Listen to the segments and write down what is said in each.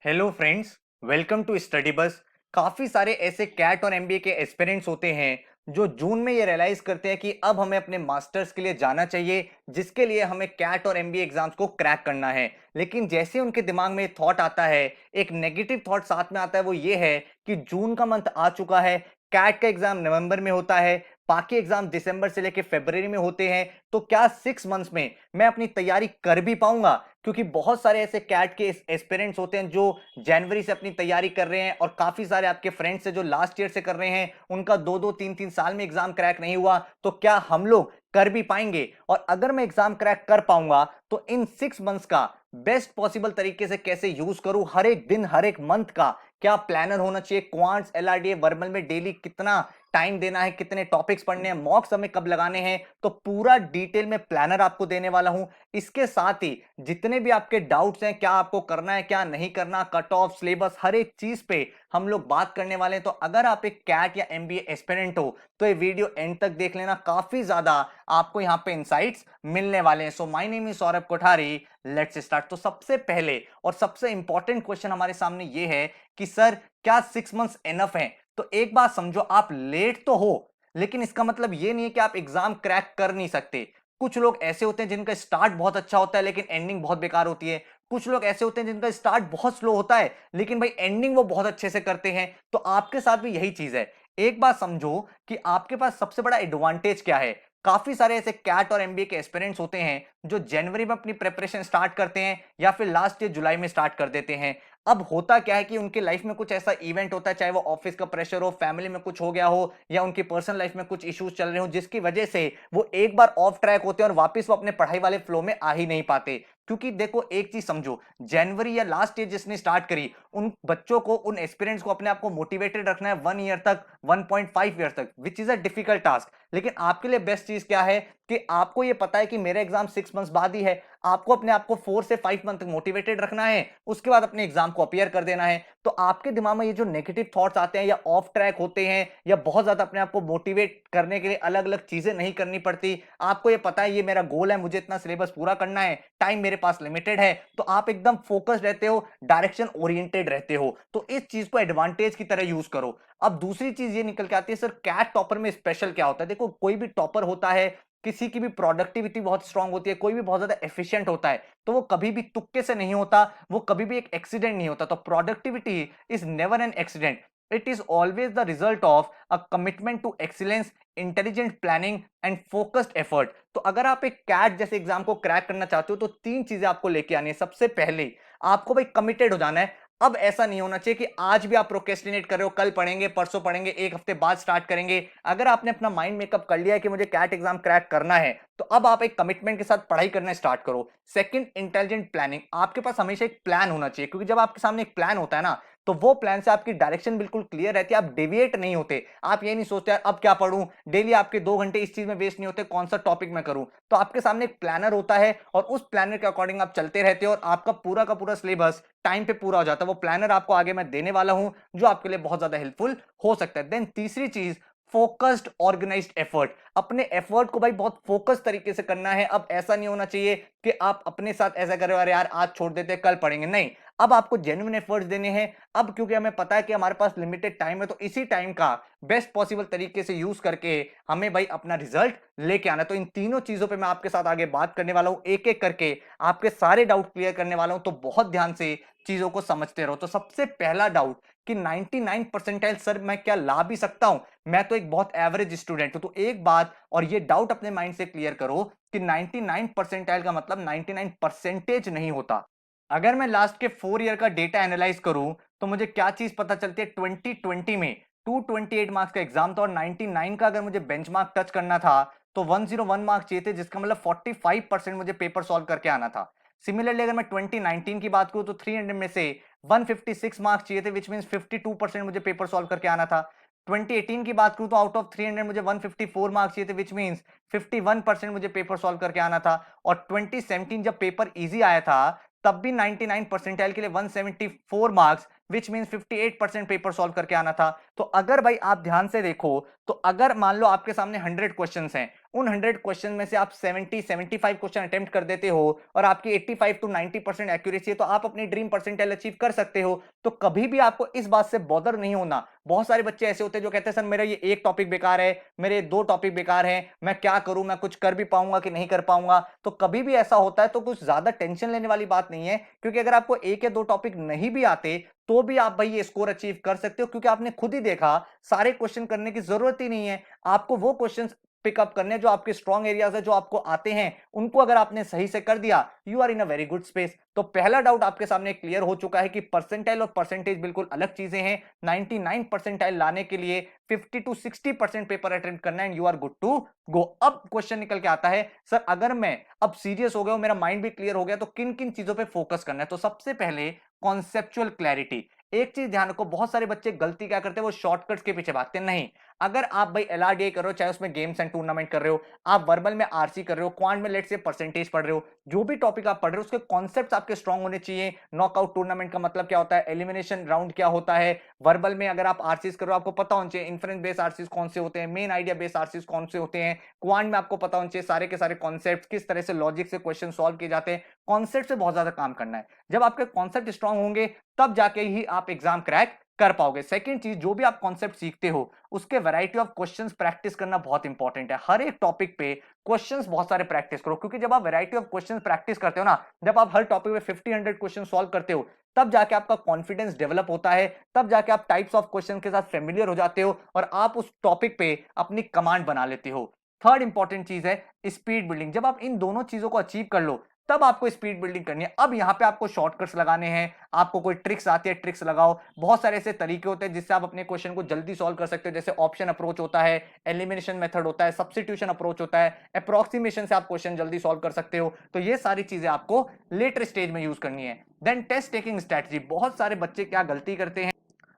Hello friends, welcome to study bus. काफी सारे ऐसे कैट और एमबीए के एस्पिरेंट्स होते हैं जो जून में ये रियलाइज करते हैं कि अब हमें अपने मास्टर्स के लिए जाना चाहिए, जिसके लिए हमें कैट और एमबीए एग्जाम्स को क्रैक करना है। लेकिन जैसे उनके दिमाग में थॉट आता है, एक नेगेटिव थॉट साथ में आता है, वो ये है कि जून का मंथ आ चुका है, कैट का एग्जाम नवंबर में होता है, बाकी एग्जाम दिसंबर से लेकर फरवरी में होते हैं, तो क्या 6 मंथ्स में मैं अपनी तैयारी कर भी पाऊंगा? क्योंकि बहुत सारे ऐसे कैट के एस्पिरेंट्स होते हैं जो जनवरी से अपनी तैयारी कर रहे हैं, और काफी सारे आपके फ्रेंड्स है जो लास्ट ईयर से कर रहे हैं, उनका 2-2 3-3 साल में एग्जाम क्रैक नहीं हुआ। तो क्या हम लोग कर भी पाएंगे? और अगर मैं एग्जाम क्रैक कर पाऊंगा तो इन 6 मंथ्स का बेस्ट पॉसिबल तरीके से कैसे यूज करूं, हर एक दिन हर एक मंथ का क्या प्लानर होना चाहिए, क्वांट्स एलआरडीए वर्बल में डेली कितना टाइम देना है, कितने टॉपिक्स पढ़ने हैं, मॉक्स हमें कब लगाने हैं, तो पूरा डिटेल में प्लानर आपको देने वाला हूं। इसके साथ ही जितने भी आपके डाउट्स हैं, क्या आपको करना है क्या नहीं करना, कट ऑफ, सिलेबस, हर एक चीज पे हम लोग बात करने वाले हैं। तो अगर आप एक कैट या एमबीए एस्पिरेंट हो तो ये वीडियो एंड तक देख लेना, काफी ज्यादा आपको यहाँ पे इंसाइट्स मिलने वाले हैं। So my name is Saurabh Kothari, let's start. तो सबसे पहले और सबसे इंपॉर्टेंट क्वेश्चन हमारे सामने ये है कि सर क्या 6 मंथ्स एनफ है? तो एक बात समझो, आप लेट तो हो, लेकिन इसका मतलब ये नहीं है कि आप एग्जाम क्रैक कर नहीं सकते। कुछ लोग ऐसे होते हैं जिनका स्टार्ट बहुत अच्छा होता है लेकिन एंडिंग बहुत बेकार होती है। कुछ लोग ऐसे होते हैं जिनका स्टार्ट बहुत स्लो होता है लेकिन भाई एंडिंग वो बहुत अच्छे से करते हैं। तो आपके साथ भी यही चीज है। एक बात समझो कि आपके पास सबसे बड़ा एडवांटेज क्या है। काफी सारे ऐसे कैट और एमबीए के एस्पिरेंट्स होते हैं जो जनवरी में अपनी प्रिपरेशन स्टार्ट करते हैं या फिर लास्ट ईयर जुलाई में स्टार्ट कर देते हैं। अब होता क्या है कि उनके लाइफ में कुछ ऐसा इवेंट होता है, चाहे वो ऑफिस का प्रेशर हो, फैमिली में कुछ हो गया हो, या उनकी पर्सनल लाइफ में कुछ इश्यूज चल रहे हो, जिसकी वजह से वो एक बार ऑफ ट्रैक होते हैं और वापस वो अपने पढ़ाई वाले फ्लो में आ ही नहीं पाते। क्योंकि देखो एक चीज समझो, जनवरी या लास्ट ईयर जिसने स्टार्ट करी, उन बच्चों को, उन एस्पिरेंट्स को अपने आप को मोटिवेटेड रखना है 1 ईयर तक, 1.5 ईयर तक, which is a difficult task. लेकिन आपके लिए बेस्ट चीज क्या है कि आपको यह पता है कि मेरा एग्जाम 6 मंथ्स बाद ही है। आपको अपने आप को 4 से 5 मंथ तक मोटिवेटेड रखना है, उसके बाद अपने एग्जाम को अपीयर कर देना है। तो आपके दिमाग में ये जो नेगेटिव थॉट्स आते हैं या ऑफ ट्रैक होते हैं या बहुत ज्यादा अपने आप को मोटिवेट करने के लिए अलग अलग चीजें नहीं करनी पड़ती, आपको ये पता है ये मेरा गोल है, मुझे इतना सिलेबस पूरा करना है, टाइम मेरे पास लिमिटेड है, तो आप एकदम फोकस्ड रहते हो, डायरेक्शन ओरिएंटेड रहते हो। तो इस चीज को एडवांटेज की तरह यूज करो। अब दूसरी चीज ये निकल के आती है, सर कैट टॉपर में स्पेशल क्या होता है? देखो कोई भी टॉपर होता है, किसी की भी प्रोडक्टिविटी बहुत स्ट्रांग होती है, कोई भी बहुत ज्यादा एफिशिएंट होता है, तो वो कभी भी तुक्के से नहीं होता, वो कभी भी एक एक्सीडेंट नहीं होता। तो productivity is never an accident, it is always the result of a commitment to excellence, intelligent planning and focused effort. तो अगर आप एक कैट जैसे एग्जाम को क्रैक करना चाहते हो तो 3 चीजें आपको लेके आनी है। सबसे पहले आपको भाई कमिटेड हो जाना है। अब ऐसा नहीं होना चाहिए कि आज भी आप प्रोक्रेस्टिनेट कर रहे हो, कल पढ़ेंगे, परसों पढ़ेंगे, एक हफ्ते बाद स्टार्ट करेंगे। अगर आपने अपना माइंड मेकअप कर लिया है कि मुझे कैट एग्जाम क्रैक करना है, तो अब आप एक कमिटमेंट के साथ पढ़ाई करना स्टार्ट करो। Second, intelligent planning. आपके पास हमेशा एक प्लान होना चाहिए, क्योंकि जब आपके सामने एक प्लान होता है ना, तो वो प्लान से आपकी डायरेक्शन बिल्कुल क्लियर रहती है, आप डेविएट नहीं होते। आप ये नहीं सोचते यार अब क्या पढ़ूं, डेली आपके 2 घंटे इस चीज में वेस्ट नहीं होते, कौन सा टॉपिक मैं करूं। तो आपके सामने एक प्लानर होता है और उस प्लानर के अकॉर्डिंग आप चलते रहते हो और आपका पूरा का पूरा सिलेबस टाइम पे पूरा हो जाता है। वो प्लानर आपको आगे मैं देने वाला हूं जो आपके लिए बहुत ज्यादा हेल्पफुल हो सकता है। देन तीसरी चीज, फोकस्ड ऑर्गेनाइज्ड एफर्ट। अपने एफर्ट को भाई बहुत फोकस तरीके से करना है। अब ऐसा नहीं होना चाहिए कि आप अपने साथ ऐसा कर रहे हो, अरे यार आज छोड़ देते कल पढ़ेंगे, नहीं। अब आपको जेन्युइन एफर्ट्स देने हैं। अब क्योंकि हमें पता है कि हमारे पास लिमिटेड टाइम है, तो इसी टाइम का बेस्ट पॉसिबल तरीके से यूज करके हमें भाई अपना रिजल्ट लेके आना है। तो इन तीनों चीजों पे मैं आपके साथ आगे बात करने वाला हूं, एक एक करके आपके सारे डाउट क्लियर करने वाला हूं। तो बहुत ध्यान से चीजों को समझते रहो। तो सबसे पहला डाउट कि 99 परसेंटाइल सर मैं क्या ला भी सकता हूं? मैं तो एक बहुत एवरेज स्टूडेंट हूं। तो एक बात और ये डाउट अपने माइंड से क्लियर करो कि 99 परसेंटाइल का मतलब 99 परसेंटेज नहीं होता। अगर मैं लास्ट के 4 ईयर का डेटा एनालाइज करूं तो मुझे क्या चीज पता चलती है, 2020 में 228 मार्क्स का एग्जाम था और 99 का अगर मुझे बेंचमार्क टच करना था तो 101 मार्क्स चाहिए थे, जिसका मतलब 45% मुझे पेपर सॉल्व करके आना था। सिमिलरली अगर मैं 2019 की बात करूं तो 300 में से 156 मार्क्स चाहिए थे, विच मींस 52% मुझे पेपर सॉल्व करके आना था। 2018 की बात करूं तो आउट ऑफ 300 मुझे 154 मार्क्स चाहिए थे, विच मींस 51% मुझे पेपर सॉल्व करके आना था। और 2017 जब पेपर इजी आया था तब भी 99 परसेंटाइल के लिए 174 marks, which means 58% paper solve करके आना था। तो अगर भाई आप ध्यान से देखो, तो अगर मान लो आपके सामने 100 क्वेश्चन हैं, उन 100 क्वेश्चन में से आप 75 क्वेश्चन अटेम्प्ट कर देते हो और आपकी 85 टू 90% एक्यूरेसी है, तो आप अपनी ड्रीम परसेंटाइल अचीव कर सकते हो। तो कभी भी आपको इस बात से बॉदर नहीं होना। बहुत सारे बच्चे ऐसे होते हैं जो कहते हैं सर मेरा ये एक टॉपिक बेकार है, मेरे दो टॉपिक बेकार हैं, मैं क्या करूं, मैं कुछ कर भी पाऊंगा कि नहीं कर पाऊंगा। तो कभी भी ऐसा होता है तो कुछ ज्यादा टेंशन लेने वाली बात नहीं है, क्योंकि अगर आपको एक या दो टॉपिक नहीं भी आते तो भी आप भाई ये स्कोर अचीव कर सकते हो, क्योंकि आपने खुद ही देखा सारे क्वेश्चन करने की जरूरत ही नहीं है। आपको वो क्वेश्चंस पिकअप करने जो आपके स्ट्रॉन्ग एरियाज है, जो आपको आते हैं, उनको अगर आपने सही से कर दिया, you are in a very good space. तो पहला डाउट आपके सामने क्लियर हो चुका है कि परसेंटाइल और परसेंटेज बिल्कुल अलग चीजें हैं। 99 परसेंटाइल लाने के लिए 50 टू 60% पेपर अटेम्प्ट करना है and you are good to go. अब क्वेश्चन निकल के आता है, सर अगर मैं अब सीरियस हो गया हूं, मेरा माइंड भी क्लियर हो गया, तो किन किन चीजों पे फोकस करना है। तो सबसे पहले कॉन्सेप्चुअल क्लैरिटी। एक चीज ध्यान रखो, बहुत सारे बच्चे गलती क्या करते हैं, वो शॉर्टकट्स के पीछे भागते हैं। नहीं, अगर आप भाई एलआरडीए कर रहे हो, चाहे उसमें गेम्स एंड टूर्नामेंट कर रहे हो, आप वर्बल में आरसी कर रहे हो, क्वांट में लेट्स से परसेंटेज पढ़ रहे हो, जो भी टॉपिक आप पढ़ रहे हो उसके कॉन्सेप्ट्स आपके स्ट्रांग होने चाहिए। नॉकआउट टूर्नामेंट का मतलब क्या होता है, एलिमिनेशन राउंड क्या होता है, वर्बल में अगर आप आरसीज कर रहे हो आपको पता होना चाहिए इन्फ्रेंस बेस्ड आरसीज कौन से होते हैं, मेन आइडिया बेस्ड आरसीज कौन से होते हैं, क्वांट में आपको पता होना चाहिए सारे के सारे कॉन्सेप्ट, किस तरह से लॉजिक से क्वेश्चन सॉल्व किए जाते हैं। कॉन्सेप्ट से बहुत ज्यादा काम करना है। जब आपके कॉन्सेप्ट स्ट्रांग होंगे तब जाके ही आप एग्जाम क्रैक कर पाओगे। सेकंड चीज, जो भी आप कॉन्सेप्ट सीखते हो उसके वैरायटी ऑफ क्वेश्चंस प्रैक्टिस करना बहुत इंपॉर्टेंट है। हर एक टॉपिक पे क्वेश्चंस बहुत सारे प्रैक्टिस करो, क्योंकि जब आप वैरायटी ऑफ क्वेश्चंस प्रैक्टिस करते हो ना, जब आप हर टॉपिक पे 50-100 क्वेश्चन सॉल्व करते हो, तब जाके आपका कॉन्फिडेंस डेवलप होता है, तब जाके आप टाइप्स ऑफ क्वेश्चन के साथ फेमिलियर हो जाते हो और आप उस टॉपिक पे अपनी कमांड बना लेते हो। थर्ड इंपॉर्टेंट चीज है स्पीड बिल्डिंग। जब आप इन दोनों चीजों को अचीव कर लो, तब आपको स्पीड बिल्डिंग करनी है। अब यहां पे आपको शॉर्टकट्स लगाने हैं, आपको कोई ट्रिक्स आती है ट्रिक्स लगाओ। बहुत सारे ऐसे तरीके होते हैं जिससे आप अपने क्वेश्चन को जल्दी सॉल्व कर सकते हो, जैसे ऑप्शन अप्रोच होता है, एलिमिनेशन मेथड होता है, सब्स्टिट्यूशन अप्रोच होता है, अप्रोक्सीमेशन से आप क्वेश्चन जल्दी सॉल्व कर सकते हो। तो ये सारी चीजें आपको लेटर स्टेज में यूज करनी है। Then test taking strategy. बहुत सारे बच्चे क्या गलती करते हैं,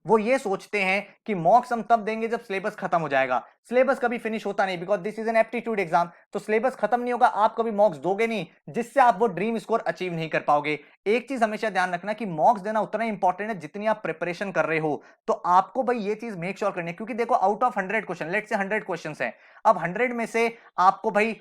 वो ये सोचते हैं कि मॉक्स हम तब देंगे जब सिलेबस खत्म हो जाएगा। सिलेबस कभी फिनिश होता नहीं, because this is an aptitude exam. तो सिलेबस खत्म नहीं होगा, आप कभी मॉक्स दोगे नहीं, जिससे आप वो ड्रीम स्कोर अचीव नहीं कर पाओगे। एक चीज हमेशा ध्यान रखना कि मॉक्स देना उतना ही इंपॉर्टेंट है जितनी आप प्रिपरेशन कर रहे हो। तो आपको भाई ये चीज मेक श्योर करनी है, क्योंकि देखो out of 100 question, let's say 100 question है, अब 100 में से आपको भाई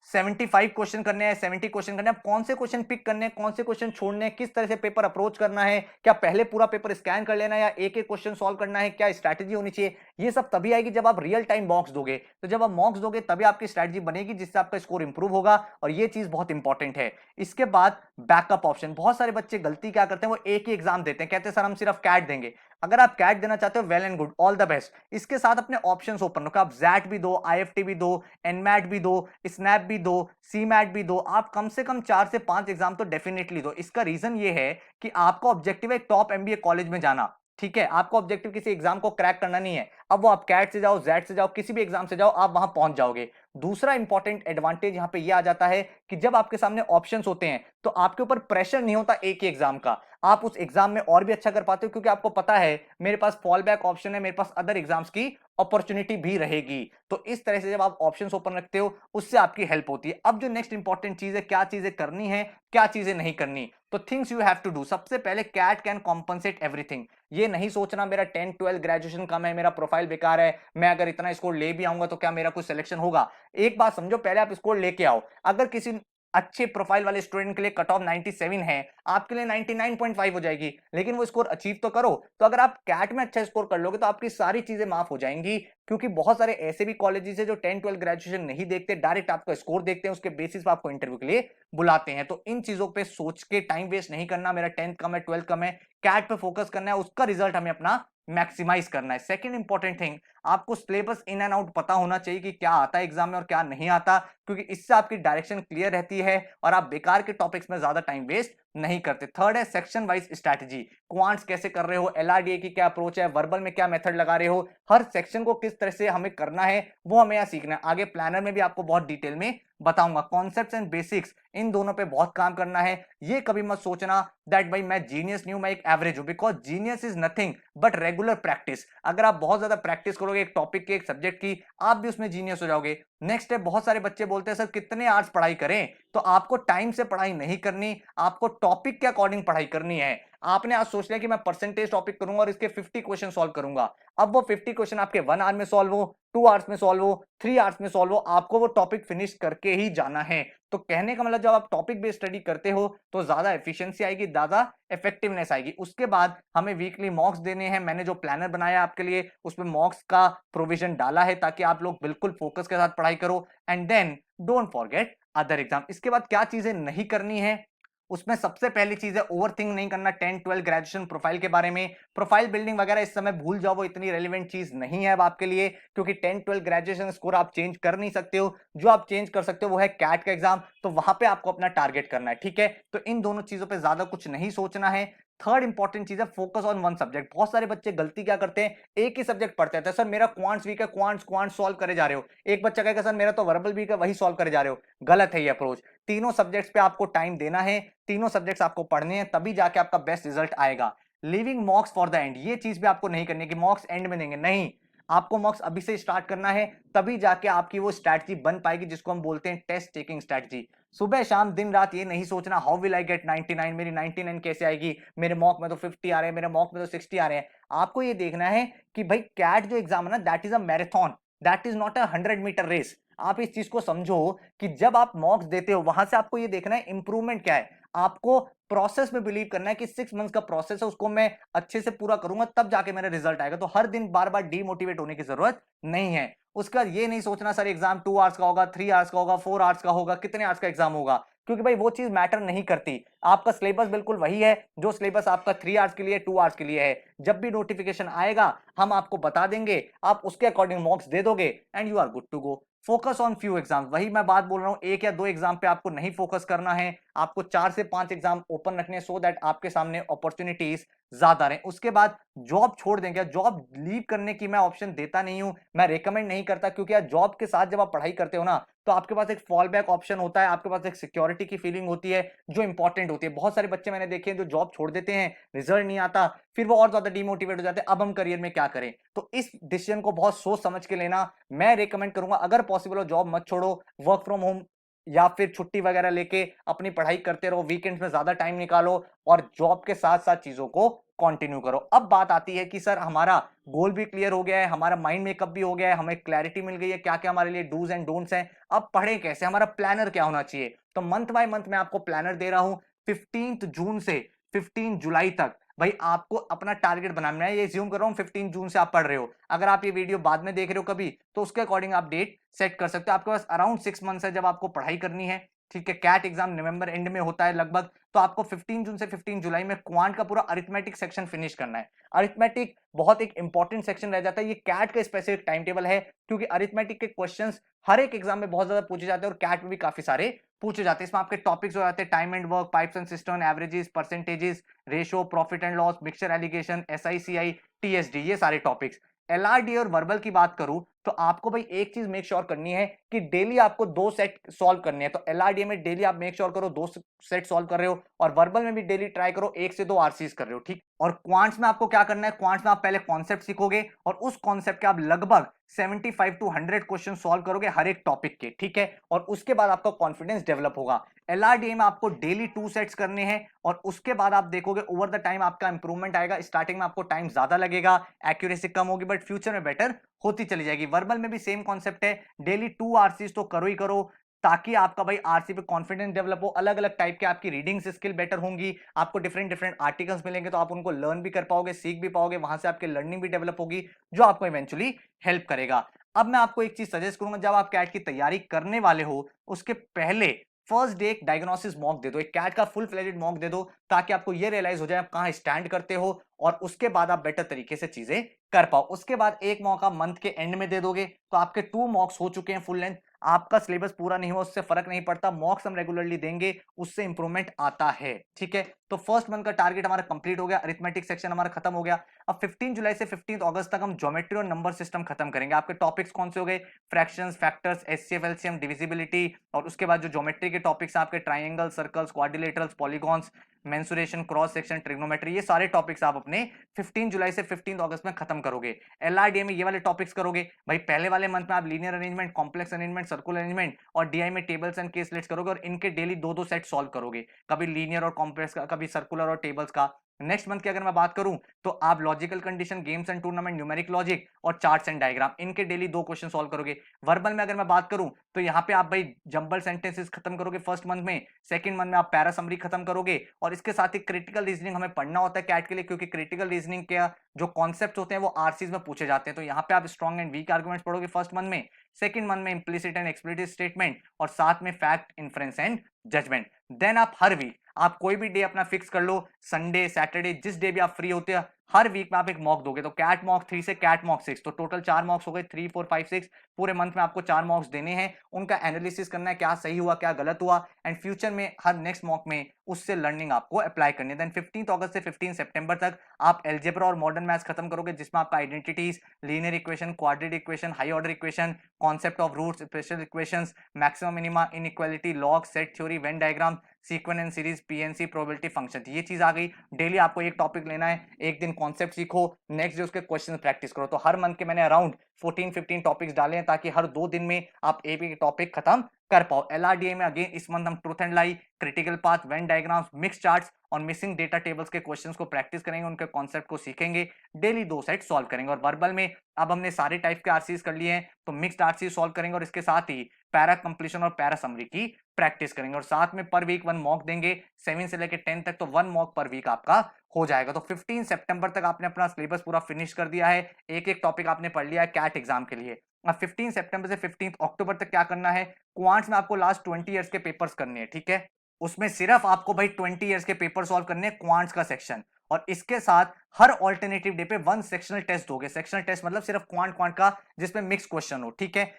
75 क्वेश्चन करने हैं, 70 क्वेश्चन करने हैं। कौन से क्वेश्चन पिक करने हैं, कौन से क्वेश्चन छोड़ने हैं, किस तरह से पेपर अप्रोच करना है, क्या पहले पूरा पेपर स्कैन कर लेना है या एक एक क्वेश्चन सॉल्व करना है, क्या स्ट्रैटेजी होनी चाहिए, ये सब तभी आएगी जब आप रियल टाइम मॉक्स दोगे। तो जब आप मॉक्स दोगे तभी आपकी स्ट्रैटेजी बनेगी, जिससे आपका स्कोर इंप्रूव होगा, और ये चीज बहुत इंपॉर्टेंट है। इसके बाद बैकअप ऑप्शन। बहुत सारे बच्चे गलती क्या करते हैं, वो एक ही एग्जाम देते हैं, कहते हैं सर हम सिर्फ कैट देंगे। अगर आप कैट देना चाहते हो, well and good, all the best. इसके साथ अपने ऑप्शंस ओपन रखो, आप जैट भी दो, आईएफटी भी दो, एनमैट भी दो, स्नैप भी दो, सीमैट भी दो। आप कम से कम 4 से 5 एग्जाम तो डेफिनेटली दो। इसका रीजन ये है कि आपका ऑब्जेक्टिव है टॉप एमबीए कॉलेज में जाना, ठीक है। आपका ऑब्जेक्टिव किसी एग्जाम को क्रैक करना नहीं है। अब वो आप कैट से जाओ, जेट से जाओ, किसी भी एग्जाम से जाओ, आप वहां पहुंच जाओगे। दूसरा इंपॉर्टेंट एडवांटेज यहां पे ये आ जाता है कि जब आपके सामने ऑप्शंस होते हैं तो आपके ऊपर प्रेशर नहीं होता एक ही एग्जाम का। आप उस एग्जाम में और भी अच्छा कर पाते हो, क्योंकि आपको पता है मेरे पास फॉल बैक ऑप्शन है, मेरे पास अदर एग्जाम्स की अपॉर्चुनिटी भी रहेगी। तो इस तरह से जब आप ऑप्शंस ओपन रखते हो, उससे आपकी हेल्प होती है। अब जो नेक्स्ट इंपॉर्टेंट चीज है, क्या चीजें करनी है, क्या चीजें नहीं करनी। तो things you have to do. सबसे पहले कैट कैन कॉम्पनसेट एवरीथिंग। ये नहीं सोचना मेरा 10 12 ग्रेजुएशन कम है, मेरा प्रोफाइल बेकार है, मैं अगर इतना स्कोर ले भी आऊंगा तो क्या मेरा कुछ सिलेक्शन होगा। एक बात समझो, पहले आप स्कोर लेके आओ। अगर किसी अच्छे प्रोफाइल वाले स्टूडेंट के लिए कट ऑफ 97 है, आपके लिए 99.5 हो जाएगी, लेकिन वो स्कोर अचीव तो करो। तो अगर आप कैट में अच्छा स्कोर कर लोगे तो आपकी सारी चीजें माफ हो जाएंगी, क्योंकि बहुत सारे ऐसे भी कॉलेजेस है जो 10 12 ग्रेजुएशन नहीं देखते, डायरेक्ट आपका स्कोर देखते हैं, उसके बेसिस पर आपको इंटरव्यू के लिए बुलाते हैं। तो इन चीजों पे सोच के टाइम वेस्ट नहीं करना, मेरा 10th कम है, 12th कम है, कैट पे फोकस करना है, उसका रिजल्ट हमें अपना मैक्सिमाइज करना है। सेकंड इंपॉर्टेंट थिंग, आपको सिलेबस इन एंड आउट पता होना चाहिए कि क्या आता है एग्जाम में और क्या नहीं आता, क्योंकि इससे आपकी डायरेक्शन क्लियर रहती है और आप बेकार के टॉपिक्स में ज्यादा टाइम वेस्ट नहीं करते। थर्ड है सेक्शन वाइज स्ट्रैटेजी। क्वांट्स कैसे कर रहे हो, एलआरडीए की क्या अप्रोच है, वर्बल में क्या मेथड लगा रहे हो, हर सेक्शन को किस तरह से हमें करना है वो हमें यहाँ सीखना है। आगे प्लानर में भी आपको बहुत डिटेल में बताऊंगा। कॉन्सेप्ट्स एंड बेसिक्स, इन दोनों पे बहुत काम करना है। ये कभी मत सोचना दैट भाई मैं जीनियस नहीं हूं, मैं एक एवरेज हूं, because genius is nothing but regular practice. अगर आप बहुत ज्यादा प्रैक्टिस करोगे एक टॉपिक की, एक सब्जेक्ट की, आप भी उसमें जीनियस हो जाओगे। नेक्स्ट है, बहुत सारे बच्चे बोलते हैं सर कितने आवर्स पढ़ाई करें। तो आपको टाइम से पढ़ाई नहीं करनी, आपको टॉपिक के अकॉर्डिंग पढ़ाई करनी है। आपने आज सोच लिया कि मैं परसेंटेज टॉपिक करूंगा और इसके 50 क्वेश्चन सॉल्व करूंगा। अब वो 50 क्वेश्चन आपके 1 आवर में सॉल्व हो, 2 आवर्स में सॉल्व हो, 3 आवर्स में सॉल्व हो, आपको वो टॉपिक फिनिश करके ही जाना है। तो कहने का मतलब जब आप टॉपिक बेस्ड स्टडी करते हो तो ज्यादा एफिशिएंसी आएगी, ज्यादा इफेक्टिवनेस आएगी। उसके बाद हमें वीकली मॉक्स देने हैं। मैंने जो प्लानर बनाया आपके लिए उसमें मॉक्स का प्रोविजन डाला है ताकि आप लोग बिल्कुल फोकस के साथ पढ़ाई करो। And then don't forget other exam. इसके बाद क्या चीजें नहीं करनी है, उसमें सबसे पहली चीज है ओवरथिंक नहीं करना 10 12 ग्रेजुएशन प्रोफाइल के बारे में। प्रोफाइल बिल्डिंग वगैरह इस समय भूल जाओ, वो इतनी रेलिवेंट चीज नहीं है अब आपके लिए, क्योंकि 10 12 ग्रेजुएशन स्कोर आप चेंज कर नहीं सकते हो। जो आप चेंज कर सकते हो वो है कैट का एग्जाम, तो वहां पे आपको अपना टारगेट करना है, ठीक है। तो इन दोनों चीजों पे ज्यादा कुछ नहीं सोचना है। थर्ड इंपॉर्टेंट चीज है फोकस ऑन वन सब्जेक्ट। बहुत सारे बच्चे गलती क्या करते हैं, एक ही सब्जेक्ट पढ़ते हैं। सर मेरा क्वांट्स वीक है, क्वांट्स सॉल्व करे जा रहे हो। एक बच्चा कहेगा सर मेरा तो वर्बल वीक है, वही सॉल्व करे जा रहे हो। गलत है ये अप्रोच। तीनों सब्जेक्ट्स पे आपको टाइम देना है, तीनों सब्जेक्ट्स आपको पढ़ने हैं, तभी जाके आपका बेस्ट रिजल्ट आएगा। लिविंग मॉक्स फॉर द एंड, ये चीज भी आपको नहीं करनी है कि मॉक्स एंड में देंगे, नहीं। आपको मॉक्स अभी से स्टार्ट करना है, तभी जाके आपकी वो स्ट्रैटेजी बन पाएगी जिसको हम बोलते हैं टेस्ट टेकिंग स्ट्रैटेजी। सुबह शाम दिन रात ये नहीं सोचना हाउ विल आई गेट 99, मेरी 99 कैसे आएगी, मेरे मॉक में तो 50 आ रहे हैं, मेरे मॉक में तो 60 आ रहे हैं। आपको ये देखना है कि भाई कैट जो एग्जाम है ना, that is a marathon, that is not a 100 metre race. आप इस चीज को समझो कि जब आप मॉक्स देते हो वहां से आपको ये देखना है इंप्रूवमेंट क्या है। आपको प्रोसेस में बिलीव करना है कि 6 मंथ्स का प्रोसेस है, उसको मैं अच्छे से पूरा करूंगा तब जाके मेरा रिजल्ट आएगा। तो हर दिन बार बार डीमोटिवेट होने की जरूरत नहीं है। उसका ये नहीं सोचना सर एग्जाम 2 आवर्स का होगा, 3 आवर्स का होगा, 4 आवर्स का होगा, कितने आवर्स का एग्जाम होगा, क्योंकि भाई वो चीज मैटर नहीं करती। आपका सिलेबस बिल्कुल वही है जो सिलेबस आपका 3 आवर्स के लिए 2 आवर्स के लिए है। जब भी नोटिफिकेशन आएगा हम आपको बता देंगे, आप उसके अकॉर्डिंग मॉक्स दे दोगे and you are good to go. Focus on few exam, वही मैं बात बोल रहा हूं, एक या दो एग्जाम पे आपको नहीं फोकस करना है, आपको 4 से 5 एग्जाम ओपन रखने, सो दैट आपके सामने अपॉर्चुनिटीज ज्यादा रहे। उसके बाद जॉब छोड़ देंगे, जॉब लीव करने की मैं ऑप्शन देता नहीं हूं, मैं रेकमेंड नहीं करता, क्योंकि यार जॉब के साथ जब आप पढ़ाई करते हो ना तो आपके पास एक फॉल बैक ऑप्शन होता है, आपके पास एक सिक्योरिटी की फीलिंग होती है जो इंपॉर्टेंट होती है। बहुत सारे बच्चे मैंने देखे हैं जो जॉब छोड़ देते हैं, रिजल्ट नहीं आता, फिर वो और ज्यादा डिमोटिवेट हो जाते हैं, अब हम करियर में क्या करें। तो इस डिसीजन को बहुत सोच समझ के लेना। मैं रेकमेंड करूंगा अगर पॉसिबल हो जॉब मत छोड़ो, वर्क फ्रॉम होम या फिर छुट्टी वगैरह लेके अपनी पढ़ाई करते रहो, वीकेंड्स में ज्यादा टाइम निकालो और जॉब के साथ साथ चीजों को कंटिन्यू करो। अब बात आती है कि सर हमारा गोल भी क्लियर हो गया है, हमारा माइंड मेकअप भी हो गया है, हमें क्लैरिटी मिल गई है क्या क्या हमारे लिए डूज एंड डोंट्स हैं, अब पढ़े कैसे, हमारा प्लानर क्या होना चाहिए। तो मंथ बाय मंथ मैं आपको प्लानर दे रहा हूं। 15 जून से 15 जुलाई तक भाई आपको अपना टारगेट बनाना है। ये ज्यूम कर रहा हूं 15 जून से आप पढ़ रहे हो, अगर आप ये वीडियो बाद में देख रहे हो कभी तो उसके अकॉर्डिंग आप डेट सेट कर सकते हो। आपके पास अराउंड 6 मंथ्स है जब आपको पढ़ाई करनी है, ठीक है। कैट एग्जाम नवंबर एंड में होता है लगभग, तो आपको 15 जून से 15 जुलाई में क्वांट का पूरा अरिथमेटिक सेक्शन फिनिश करना है। अरिथमेटिक बहुत एक इंपॉर्टेंट सेक्शन रह जाता है, ये कैट का स्पेसिफिक टाइम टेबल है, क्योंकि अरिथमेटिक के क्वेश्चंस हर एक एग्जाम में बहुत ज्यादा पूछे जाते हैं और कैट में भी काफी सारे पूछे जाते हैं। इसमें आपके टॉपिक्स हो जाते हैं time and work, pipes and system, averages, percentages, ratio, profit and loss, mixture allegation, SICI, TSD, ये सारे टॉपिक्स। LRD और वर्बल की बात करूं तो आपको भाई एक चीज मेक श्योर करनी है कि डेली आपको 2 सेट सॉल्व करने हैं। तो LRD में डेली आप मेक श्योर करो 2 सेट सॉल्व कर रहे हो, और वर्बल में भी डेली ट्राई करो 1 से 2 आरसीज कर रहे हो, ठीक। और क्वांट्स में आपको क्या करना है, क्वांट्स में आप पहले कॉन्सेप्ट सीखोगे और उस कॉन्सेप्ट के आप लगभग 75 टू 100 क्वेश्चन सॉल्व करोगे हर एक टॉपिक के, ठीक है। और उसके बाद आपका कॉन्फिडेंस डेवलप होगा। LRDA में आपको डेली 2 सेट्स करने हैं और उसके बाद आप देखोगे ओवर द टाइम आपका इंप्रूवमेंट आएगा। स्टार्टिंग में आपको टाइम ज्यादा लगेगा, एक्यूरेसी कम होगी, बट फ्यूचर में बेटर होती चली जाएगी। वर्बल में भी सेम कॉन्सेप्ट है, डेली 2 आरसीज तो करो ही करो, ताकि आपका भाई आरसी पे कॉन्फिडेंस डेवलप हो। अलग अलग टाइप के आपकी रीडिंग स्किल बेटर होंगी, आपको डिफरेंट डिफरेंट आर्टिकल्स मिलेंगे तो आप उनको लर्न भी कर पाओगे, सीख भी पाओगे, वहां से आपकी लर्निंग भी डेवलप होगी जो आपको इवेंचुअली हेल्प करेगा। अब मैं आपको एक चीज सजेस्ट करूंगा, जब आप कैट की तैयारी करने वाले हो उसके पहले फर्स्ट डे एक डायग्नोसिस मॉक दे दो, एक कैट का फुल फ्लेजेड मॉक दे दो, ताकि आपको ये रियलाइज हो जाए आप कहां स्टैंड करते हो और उसके बाद आप बेटर तरीके से चीजें कर पाओ। उसके बाद एक मॉक आप मंथ के एंड में दे दोगे तो आपके 2 मॉक्स हो चुके हैं फुल लेंथ। आपका सिलेबस पूरा नहीं हुआ उससे फर्क नहीं पड़ता, मॉक्स हम रेगुलरली देंगे, उससे इंप्रूवमेंट आता है, ठीक है। तो फर्स्ट मंथ का टारगेट हमारा कंप्लीट हो गया, अरिथमेटिक सेक्शन हमारा खत्म हो गया। अब 15 जुलाई से 15 अगस्त तक हम ज्योमेट्री और नंबर सिस्टम खत्म करेंगे। आपके टॉपिक्स कौन से हो गए, fractions, factors, HCF, LCM, divisibility, और उसके बाद जो ज्योमेट्री के टॉपिक्स आपके triangle, circles, quadrilaterals, polygons, mensuration, cross section, trigonometry, ये सारे टॉपिक्स आप अपने 15 जुलाई से 15 अगस्त में खत्म करोगे। LRDA में ये वाले टॉपिक्स करोगे भाई, पहले वाले मंथ में आप linear arrangement, complex arrangement, circular arrangement और DI में टेबल्स एंड केसलेट्स करोगे और इनके डेली 2-2 सेट सॉल्व करोगे, कभी लीनियर और कॉम्प्लेक्स का, कभी सर्कुलर और टेबल्स का। नेक्स्ट मंथ की अगर मैं बात करूं तो आप logical condition, games and tournament, numeric logic और चार्ट्स एंड डायग्राम, इनके डेली 2 क्वेश्चन सॉल्व करोगे। वर्बल में अगर मैं बात करूं तो यहाँ पे आप भाई जंबल सेंटेंसेस खत्म करोगे फर्स्ट मंथ में, सेकंड मंथ में आप पैरा समरी खत्म करोगे, और इसके साथ ही क्रिटिकल रीजनिंग हमें पढ़ना होता है कैट के लिए, क्योंकि क्रिटिकल रीजनिंग के जो कॉन्सेप्ट होते हैं वो आरसीज में पूछे जाते हैं। तो यहाँ पे आप स्ट्रॉन्ग एंड वीक आर्गुमेंट्स पढ़ोगे फर्स्ट मंथ में, सेकंड मंथ में इंप्लिसिट एंड एक्सप्लिसिट स्टेटमेंट, और साथ में fact, inference and judgement. Then आप हर वीक आप कोई भी डे अपना फिक्स कर लो, संडे, सैटरडे, जिस डे भी आप फ्री होते हैं, हर वीक में आप एक मॉक दोगे। तो कैट मॉक 3 से कैट मॉक 6, तो टोटल 4 मॉक्स हो गए, 3 4 5 6। पूरे मंथ में आपको 4 मॉक्स देने हैं, उनका एनालिसिस करना है, क्या सही हुआ क्या गलत हुआ, एंड फ्यूचर में हर नेक्स्ट मॉक में उससे लर्निंग आपको अप्लाई करनी है। देन 15 अगस्त से 15 सितंबर तक आप एल्जेब्रा और मॉडर्न मैथ्स खत्म करोगे, जिसमें आपका identities, linear equation, quadratic equation, high order equation, concept of roots, special equations, maximum minima, inequality, log, set theory, Venn diagram, sequence and series, PNC, probability function, ये चीज आ गई। डेली आपको एक टॉपिक लेना है, एक दिन कॉन्सेप्ट सीखो, नेक्स्ट डे उसके क्वेश्चन प्रैक्टिस करो। तो हर मंथ के मैंने अराउंड 14-15 टॉपिक्स डाले हैं, ताकि हर 2 दिन में आप एक एक टॉपिक खत्म कर पाओ। एलआरडीए में अगेन इस मंथ हम truth and lie, critical path, Venn diagrams, mix charts और मिसिंग डेटा टेबल्स के क्वेश्चंस को प्रैक्टिस करेंगे, उनके कॉन्सेप्ट को सीखेंगे, डेली 2 सेट सॉल्व करेंगे। और वर्बल में अब हमने सारे टाइप के आरसीज कर लिए हैं, तो मिक्स्ड आरसी सॉल्व करेंगे, और इसके साथ ही पैरा कंप्लीशन और पैरा समरी की प्रैक्टिस करेंगे, और साथ में पर वीक 1 मॉक देंगे, 7 से लेकर 10 तक, तो 1 मॉक पर वीक आपका हो जाएगा। तो 15 सितंबर तक आपने अपना सिलेबस पूरा फिनिश कर दिया है, एक एक टॉपिक आपने पढ़ लिया है कैट एग्जाम के लिए। अब 15 सितंबर से 15 अक्टूबर तक क्या करना है, क्वांट्स में आपको लास्ट 20 इयर्स के पेपर्स करने हैं, ठीक है। उसमें सिर्फ आपको भाई 20 इयर्स के पेपर सॉल्व करने हैं, क्वांट्स का सेक्शन, और इसके साथ हर ऑल्टरनेटिव डे पे 1 सेक्शनल टेस्ट दोगे। सेक्शनल टेस्ट मतलब सिर्फ क्वांट क्वांट का, जिसमें मिक्स क्वेश्चन हो, ठीक है।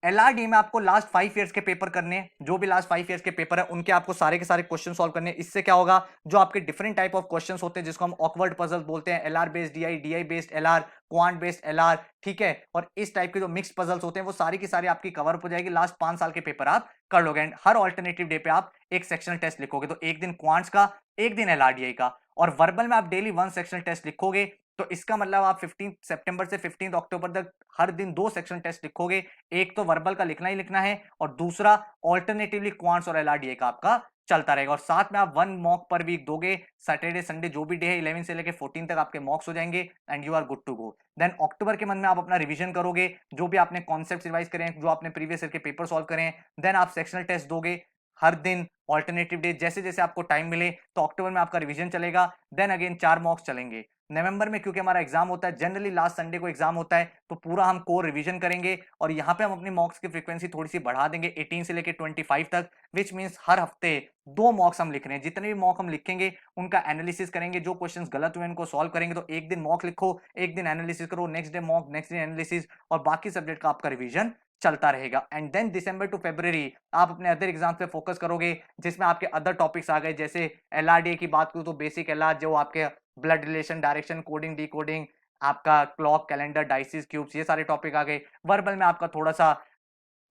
एलआरडी में आपको लास्ट 5 इयर्स के पेपर करने हैं, जो भी लास्ट 5 इयर्स के पेपर है उनके आपको सारे के सारे क्वेश्चन सॉल्व करने हैं। इससे क्या होगा, जो आपके डिफरेंट टाइप ऑफ क्वेश्चंस होते हैं, जिसको हम ऑकवर्ड पजल बोलते हैं, LR based DI, DI based LR, quant based LR, ठीक है, और इस टाइप के जो मिक्स पजल्स होते हैं वो सारी की सारी आपकी कवर अप हो जाएगी। लास्ट 5 साल के पेपर आप कर लोगे, एंड हर ऑल्टरनेटिव डे पे आप एक सेक्शनल टेस्ट लिखोगे, तो एक दिन क्वांट्स का, एक दिन एलआरडीआई का, और वर्बल में आप डेली 1 सेक्शनल टेस्ट लिखोगे। तो इसका मतलब आप 15 सितंबर से 15 अक्टूबर तक हर दिन 2 सेक्शन टेस्ट लिखोगे, एक तो वर्बल का लिखना ही लिखना है, और दूसरा ऑल्टरनेटिवली क्वांट्स और एलआरडीए का आपका चलता रहेगा, और साथ में आप 1 मॉक पर वीक दोगे, सैटरडे संडे जो भी डे है, 11 से लेकर 14 तक आपके मॉक्स हो जाएंगे, and you are good to go. Then October के मंथ में आप अपना रिवीजन करोगे, जो भी आपने कॉन्सेप्ट रिवाइज करे हैं, जो आपने प्रीवियस ईयर के पेपर सॉल्व करे हैं, देन आप सेक्शनल टेस्ट दोगे हर दिन, ऑल्टरनेटिव डे, जैसे जैसे आपको टाइम मिले। तो अक्टूबर में आपका रिवीजन चलेगा, देन अगेन 4 मॉक्स चलेंगे। नवंबर में क्योंकि हमारा एग्जाम होता है, जनरली लास्ट संडे को एग्जाम होता है, तो पूरा हम कोर रिवीजन करेंगे, और यहाँ पे हम अपनी मॉक्स की फ्रीक्वेंसी थोड़ी सी बढ़ा देंगे 18 से लेकर 25 तक, विच मींस हर हफ्ते 2 मॉक्स हम लिख रहे हैं। जितने भी मॉक हम लिखेंगे उनका एनालिसिस करेंगे, जो क्वेश्चंस गलत हुए उनको सॉल्व करेंगे। तो एक दिन मॉक लिखो, एक दिन एनालिसिस करो, next day mock, next day analysis, और बाकी सब्जेक्ट का आपका रिवीजन चलता रहेगा। एंड देन दिसंबर टू फरवरी आप अपने अदर एग्जाम्स पे फोकस करोगे, जिसमें आपके अदर टॉपिक्स आ गए, जैसे एलआरडीए की बात करूं तो बेसिक एलआर, जो आपके blood relation, direction, coding, decoding, आपका क्लॉक, कैलेंडर, डाइसिस, क्यूब्स, ये सारे टॉपिक आ गए। वर्बल में आपका थोड़ा सा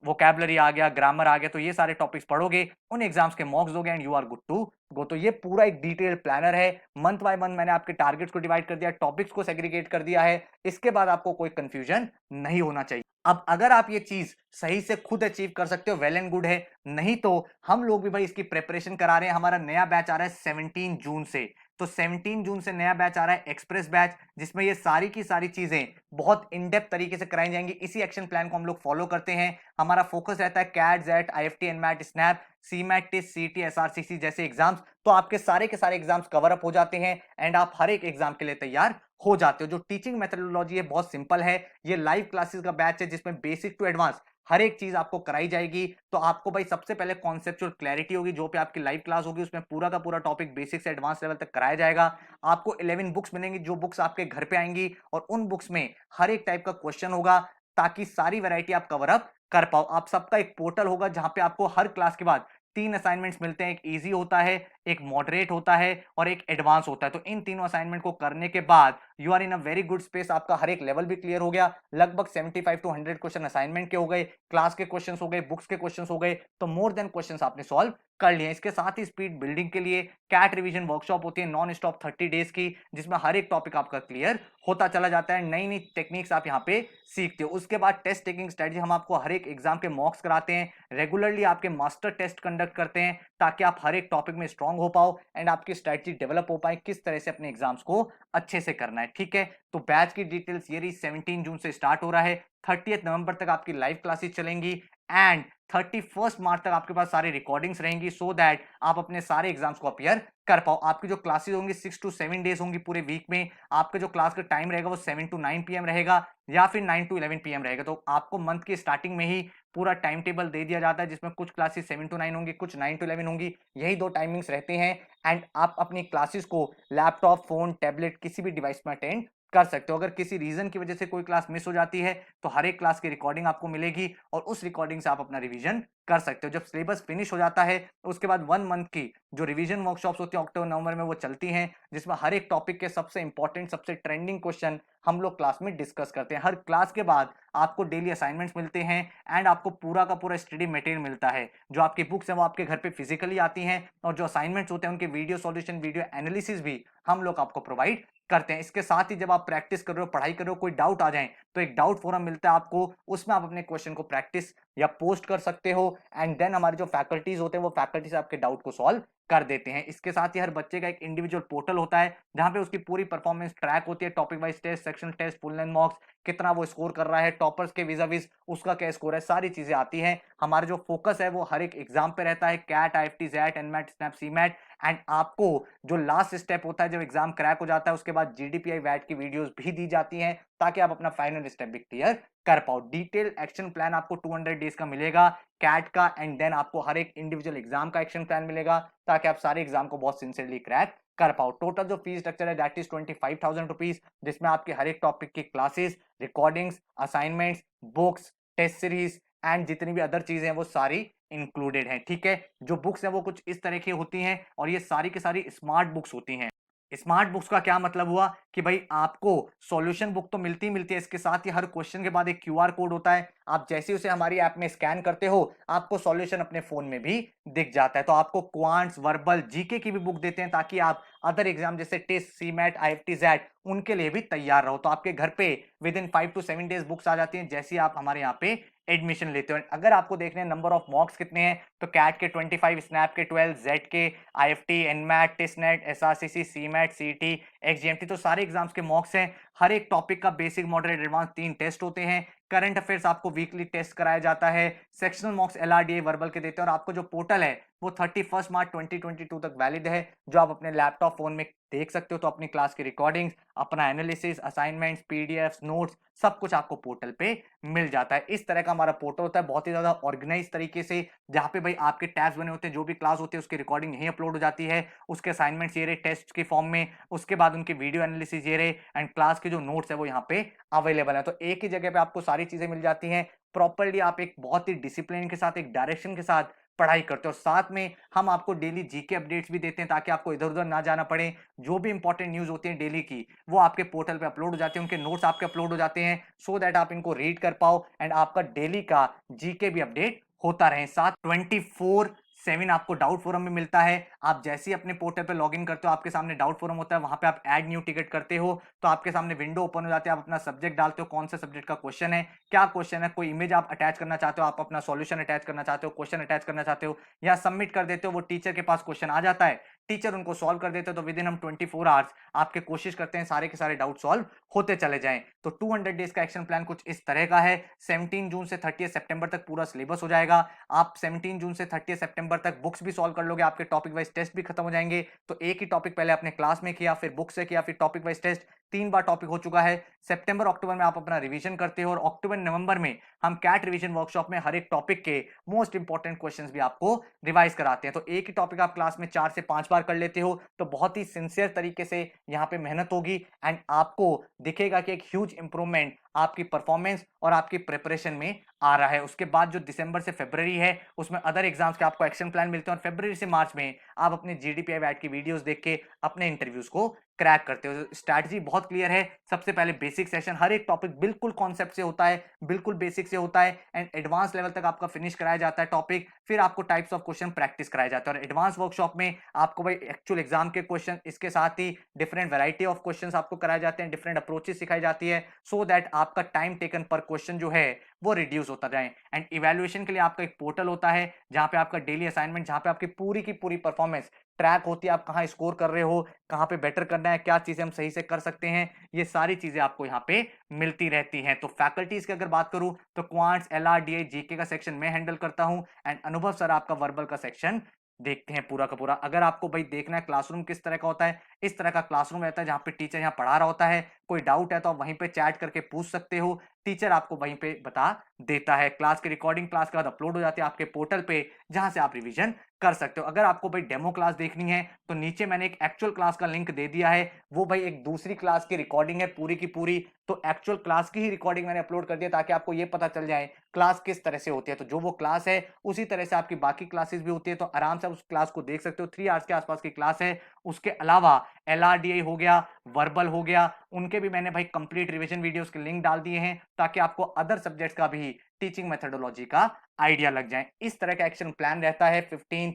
वोकैबुलरी आ गया, ग्रामर आ गया, तो ये सारे टॉपिक्स पढ़ोगे, उन एग्जाम्स के मॉक्स दोगे, and you are good to go. तो ये पूरा एक डिटेल प्लानर है, मंथ बाय मंथ मैंने आपके टारगेट्स को डिवाइड कर दिया, टॉपिक्स को सेग्रीगेट कर दिया है। इसके बाद आपको कोई कंफ्यूजन नहीं होना चाहिए। अब अगर आप ये चीज सही से खुद अचीव कर सकते हो, वेल एंड गुड है, नहीं तो हम लोग भी भाई इसकी प्रिपरेशन करा रहे हैं। हमारा नया बैच आ रहा है 17 जून से, तो 17 जून से नया बैच आ रहा है, एक्सप्रेस बैच, जिसमें ये सारी की सारी चीजें बहुत इन डेप्थ तरीके से कराई जाएंगी। इसी एक्शन प्लान को हम लोग फॉलो करते हैं। हमारा फोकस रहता है CAT, XAT, IFT, NMAT, SNAP, CMAT, test, CT, SRCC जैसे एग्जाम्स, तो आपके सारे के सारे एग्जाम्स कवर अप हो जाते हैं, एंड आप हर एक एग्जाम के लिए तैयार हो जाते हो। जो टीचिंग मेथोडोलॉजी है बहुत सिंपल है, ये लाइव क्लासेस का बैच है, जिसमें बेसिक टू एडवांस हर एक चीज आपको कराई जाएगी। तो आपको भाई सबसे पहले कॉन्सेप्चुअल क्लैरिटी होगी, जो पे आपकी लाइव क्लास होगी, उसमें पूरा का पूरा टॉपिक बेसिक से एडवांस लेवल तक कराया जाएगा। आपको 11 बुक्स मिलेंगी, जो बुक्स आपके घर पे आएंगी, और उन बुक्स में हर एक टाइप का क्वेश्चन होगा, ताकि सारी वैरायटी आप कवर अप कर पाओ। आप सबका एक पोर्टल होगा, जहां पे आपको हर क्लास के बाद 3 असाइनमेंट्स मिलते हैं, एक इजी होता है, एक मॉडरेट होता है, और एक एडवांस होता है। तो इन तीनों असाइनमेंट को करने के बाद you are in a very good space, आपका हर एक लेवल भी क्लियर हो गया, लगभग 75 टू 100 क्वेश्चन असाइनमेंट के हो गए, क्लास के क्वेश्चन हो गए, बुक्स के क्वेश्चन हो गए, तो मोर देन क्वेश्चन आपने सॉल्व कर लिए। इसके साथ ही स्पीड बिल्डिंग के लिए कैट रिवीजन वर्कशॉप होती है नॉन स्टॉप 30 डेज की, जिसमें हर एक टॉपिक आपका क्लियर होता चला जाता है, नई नई टेक्निक्स आप यहाँ पे सीखते हो। उसके बाद टेस्ट टेकिंग स्ट्रेटजी, हम आपको हर एक एग्जाम के मॉक्स कराते हैं, रेगुलरली आपके मास्टर टेस्ट कंडक्ट करते हैं ताकि आप हर एक टॉपिक में स्ट्रांग हो पाओ एंड आपकी स्ट्रेटजी डेवलप हो पाए किस तरह से अपने एग्जाम्स को अच्छे से करना है। ठीक है, तो बैच की डिटेल्स ये रही, 17 जून से स्टार्ट हो रहा है, 30 नवंबर तक आपकी लाइव क्लासेस चलेंगी एंड 31 मार्च तक आपके पास सारी रिकॉर्डिंग्स रहेंगी, सो दैट आप अपने सारे एग्जाम्स को अपीयर कर पाओ। आपकी जो क्लासेस होंगी 6 टू 7 डेज होंगी पूरे वीक में, आपका जो क्लास का टाइम रहेगा वो 7 टू 9 पीएम रहेगा या फिर 9 टू 11 पीएम रहेगा। तो आपको मंथ की स्टार्टिंग में ही पूरा टाइम टेबल दे दिया जाता है, जिसमें कुछ क्लासेस 7 टू 9 होंगी, कुछ 9 टू 11 होंगी, यही दो टाइमिंग्स रहते हैं एंड आप अपनी क्लासेस को लैपटॉप, फोन, टैबलेट किसी भी डिवाइस में अटेंड कर सकते हो। अगर किसी रीजन की वजह से कोई क्लास मिस हो जाती है तो हर एक क्लास की रिकॉर्डिंग आपको मिलेगी और उस रिकॉर्डिंग से आप अपना रिवीजन कर सकते हो। जब सिलेबस फिनिश हो जाता है उसके बाद 1 मंथ की जो रिवीजन वर्कशॉप्स होती है अक्टूबर नवंबर में वो चलती हैं, जिसमें हर एक टॉपिक के सबसे इंपॉर्टेंट, सबसे ट्रेंडिंग क्वेश्चन हम लोग क्लास में डिस्कस करते हैं। हर क्लास के बाद आपको डेली असाइनमेंट्स मिलते हैं एंड आपको पूरा का पूरा स्टडी मटेरियल मिलता है। जो आपकी बुक्स हैं वो आपके घर पे फिजिकली आती हैं और जो असाइनमेंट्स होते हैं उनके वीडियो सॉल्यूशन, वीडियो एनालिसिस भी हम लोग आपको प्रोवाइड करते हैं। इसके साथ ही जब आप प्रैक्टिस कर रहे हो, पढ़ाई कर रहे हो, कोई डाउट आ जाए तो एक डाउट फोरम मिलता है आपको, उसमें आप अपने क्वेश्चन को प्रैक्टिस या पोस्ट कर सकते हो एंड देन हमारे जो फैकल्टीज होते हैं वो फैकल्टीज आपके डाउट को सॉल्व कर देते हैं। इसके साथ ही हर बच्चे का एक इंडिविजुअल पोर्टल होता है जहां पे उसकी पूरी परफॉर्मेंस ट्रैक होती है, topic wise test, section test, full length mocks, कितना वो स्कोर कर रहा है, टॉपर्स के विजा विज उसका क्या स्कोर है, सारी चीजें आती हैं। हमारा जो फोकस है वो हर एक एग्जाम पे रहता है, CAT, IFT, XAT, NMAT, SNAP, CMAT and आपको जो लास्ट स्टेप होता है जब एग्जाम क्रैक हो जाता है उसके बाद जीडीपीआई वैट की वीडियोस भी दी जाती हैं ताकि आप अपना फाइनल स्टेप भी क्लियर कर पाओ। डिटेल एक्शन प्लान आपको 200 डेज का मिलेगा कैट का एंड देन आपको हर एक इंडिविजुअल एग्जाम का एक्शन प्लान मिलेगा ताकि आप सारे एग्जाम को बहुत सिंसियरली क्रैक कर पाओ। टोटल जो फीस स्ट्रक्चर है दैट इज 25,000 रुपीज, जिसमें आपके हर एक टॉपिक की classes, recordings, assignments, books, test series and जितनी भी अदर चीजें हैं वो सारी इंक्लूडेड हैं। ठीक है, जो बुक्स हैं वो कुछ इस तरह की होती हैं और ये सारी की सारी स्मार्ट बुक्स होती हैं। स्मार्ट बुक्स का क्या मतलब हुआ कि भाई आपको सॉल्यूशन बुक तो मिलती है, इसके साथ ही हर क्वेश्चन के बाद एक क्यूआर कोड होता है, आप जैसे उसे हमारी ऐप में स्कैन करते हो आपको सॉल्यूशन अपने फोन में भी दिख जाता है। तो आपको क्वांट्स, वर्बल, जीके की भी बुक देते हैं ताकि आप अदर एग्जाम जैसे टेस्ट, सीमैट, आईएफटी, जैट उनके लिए भी तैयार रहो। तो आपके घर पे within 5 to 7 days books आ जाती हैं जैसे आप हमारे यहाँ पे एडमिशन लेते हो। अगर आपको देखने हैं नंबर ऑफ मॉक्स कितने हैं तो कैट के 25, स्नैप के 12, जेड के, IFT, NMAT, testnet, SRCC, CMAT, सीटी, एक्सजीएमटी, तो सारे एग्जाम्स के मॉक्स हैं। हर एक टॉपिक का बेसिक, मॉडरेट, एडवांस 3 टेस्ट होते हैं। करंट अफेयर्स आपको वीकली टेस्ट कराया जाता है। सेक्शनल मॉक्स एलआरडीए वर्बल के देते हैं और आपको जो पोर्टल है वो 31 मार्च 2022 तक वैलिड है, जो आप अपने लैपटॉप, फोन में देख सकते हो। तो अपनी क्लास की रिकॉर्डिंग्स, अपना एनालिसिस, असाइनमेंट्स, पीडीएफ, नोट्स सब कुछ आपको पोर्टल पे मिल जाता है। इस तरह का हमारा पोर्टल होता है, बहुत ही ज्यादा ऑर्गेनाइज तरीके से, जहां पे भाई आपके टैब्स बने होते हैं, जो भी क्लास होती है उसकी रिकॉर्डिंग यहीं अपलोड हो जाती है, उसके असाइनमेंट्स ये रहे टेस्ट के फॉर्म में, उसके बाद उनकी वीडियो एनालिसिस ये रहे एंड क्लास के जो नोट्स है वो यहाँ पे अवेलेबल है। तो एक ही जगह पे आपको सारी चीजें मिल जाती हैं प्रॉपरली, आप एक बहुत ही डिसिप्लिन के साथ, एक डायरेक्शन के साथ पढ़ाई करते हो। साथ में हम आपको डेली जीके अपडेट्स भी देते हैं ताकि आपको इधर उधर ना जाना पड़े। जो भी इंपॉर्टेंट न्यूज होती है डेली की वो आपके पोर्टल पे अपलोड हो जाते हैं, उनके नोट्स आपके अपलोड हो जाते हैं, सो दैट आप इनको रीड कर पाओ एंड आपका डेली का जीके भी अपडेट होता रहे। साथ 24/7 आपको डाउट फोरम में मिलता है। आप जैसे ही अपने पोर्टल पे लॉगिन करते हो आपके सामने डाउट फोरम होता है, वहां पे आप ऐड न्यू टिकट करते हो तो आपके सामने विंडो ओपन हो जाती है, आप अपना सब्जेक्ट डालते हो, कौन से सब्जेक्ट का क्वेश्चन है, क्या क्वेश्चन है, कोई इमेज आप अटैच करना चाहते हो, आप अपना सॉल्यूशन अटैच करना चाहते हो, क्वेश्चन अटैच करना चाहते हो या सबमिट कर देते हो, वो टीचर के पास क्वेश्चन आ जाता है, टीचर उनको सॉल्व कर देते हो। तो विद इन हम 24 आवर्स आपके कोशिश करते हैं सारे के सारे डाउट सॉल्व होते चले जाएं। तो 200 डेज का एक्शन प्लान कुछ इस तरह का है। 17 जून से 30 सितंबर तक पूरा सिलेबस हो जाएगा। आप 17 जून से 30 सितंबर तक बुक्स भी सॉल्व कर लोगे, आपके टॉपिक वाइज टेस्ट भी खत्म हो जाएंगे। तो एक ही टॉपिक पहले आपने क्लास में किया, फिर बुक से किया, फिर टॉपिक वाइज टेस्ट, 3 बार टॉपिक हो चुका है। सितंबर अक्टूबर में आप अपना रिवीजन करते हो और अक्टूबर नवंबर में हम कैट रिवीजन वर्कशॉप में हर एक टॉपिक के मोस्ट इंपॉर्टेंट क्वेश्चंस भी आपको रिवाइज कराते हैं। तो एक ही टॉपिक आप क्लास में 4 से 5 बार कर लेते हो तो बहुत ही सिंसियर तरीके से यहाँ पे मेहनत होगी एंड आपको दिखेगा कि एक ह्यूज इंप्रूवमेंट आपकी परफॉर्मेंस और आपकी प्रिपरेशन में आ रहा है। उसके बाद जो दिसंबर से फरवरी है उसमें अदर एग्जाम्स के आपको एक्शन प्लान मिलते हैं और फरवरी से मार्च में आप अपने जीडीपीआई वैट की वीडियोस देख के अपने इंटरव्यूज को क्रैक करते हो। स्ट्रैटेजी बहुत क्लियर है। सबसे पहले बेसिक सेशन, हर एक टॉपिक बिल्कुल कॉन्सेप्ट से होता है, बिल्कुल बेसिक से होता है एंड एडवांस लेवल तक आपका फिनिश कराया जाता है टॉपिक। फिर आपको टाइप्स ऑफ क्वेश्चन प्रैक्टिस कराया जाता है और एडवांस वर्कशॉप में आपको भाई एक्चुअल एग्जाम के क्वेश्चन, इसके साथ ही डिफरेंट वैरायटी ऑफ क्वेश्चंस आपको कराए जाते हैं, डिफरेंट अप्रोचेस सिखाई जाती है सो दैट आपका टाइम टेकन पर क्वेश्चन जो है वो रिड्यूस होता जाए। एंड इवैल्यूएशन के लिए आपका एक पोर्टल होता है जहां पे आपका डेली असाइनमेंट, जहां पे आपकी पूरी की पूरी परफॉर्मेंस ट्रैक होती है, आप कहां स्कोर कर रहे हो, कहां पे बेटर करना है, क्या चीजें हम सही से कर सकते हैं, ये सारी चीजें आपको यहाँ पे मिलती रहती हैं। तो फैकल्टीज की अगर बात करूं तो क्वांट्स, एलआरडीए, जीके का सेक्शन मैं हैंडल करता हूं एंड अनुभव सर आपका वर्बल का सेक्शन देखते हैं पूरा का पूरा। अगर आपको भाई देखना है क्लासरूम किस तरह का होता है, इस तरह का क्लासरूम रहता है जहां पे टीचर यहाँ पढ़ा रहा होता है, कोई डाउट है तो आप वहीं पे चैट करके पूछ सकते हो, टीचर आपको वहीं पे बता देता है। क्लास की रिकॉर्डिंग क्लास के बाद अपलोड हो जाती है आपके पोर्टल पे जहां से आप रिवीजन कर सकते हो। अगर आपको भाई डेमो क्लास देखनी है तो नीचे मैंने एक एक्चुअल क्लास का लिंक दे दिया है, वो भाई एक दूसरी क्लास की रिकॉर्डिंग है पूरी की पूरी। तो एक्चुअल क्लास की ही रिकॉर्डिंग मैंने अपलोड कर दिया ताकि आपको ये पता चल जाए क्लास किस तरह से होती है। तो जो वो क्लास है उसी तरह से आपकी बाकी क्लासेस भी होती है, तो आराम से आप उस क्लास को देख सकते हो। 3 आवर्स के आसपास की क्लास है। उसके अलावा एलआरडीआई हो गया, वर्बल हो गया, उनके भी मैंने भाई कंप्लीट रिवीजन वीडियोस के लिंक डाल दिए हैं ताकि आपको अदर सब्जेक्ट्स का भी टीचिंग मेथोडोलॉजी का आइडिया लग जाए। इस तरह का एक्शन प्लान रहता है 15